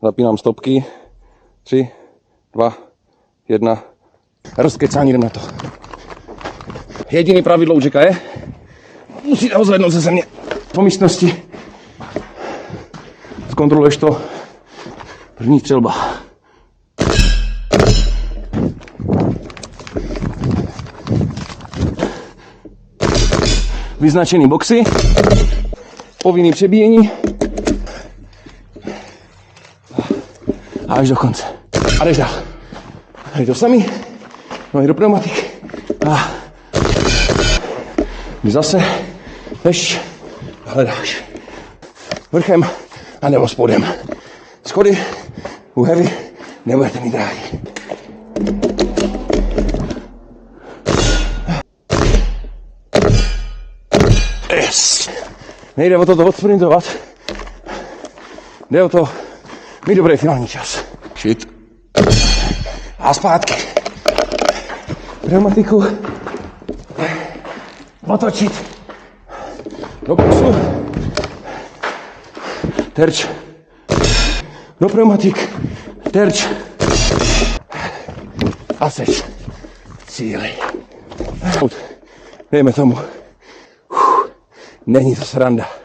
Zapínám stopky. 3, 2, 1. Rozkecání, jdem na to. Jediný pravidlo u Jacka je, musíte ho zvednout ze země po místnosti. Zkontroluješ to. První střelba. Vyznačený boxy. Povinný přebíjení. A až do konce. A jdeš dál. Tady to samý. Nohy do pneumatiky. A zase jdeš a hledáš. Vrchem a nebo spodem. Schody u heavy nebudete mít rádi. Yes. Nejde o to odsprintovat. Jde o to mít dobrý finální čas. Shit. A zpátky. Pneumatiku. Otočit. Do boxu. Terč. Do pneumatik. Terč. A seč. Cíli. Dejme tomu. Není to sranda.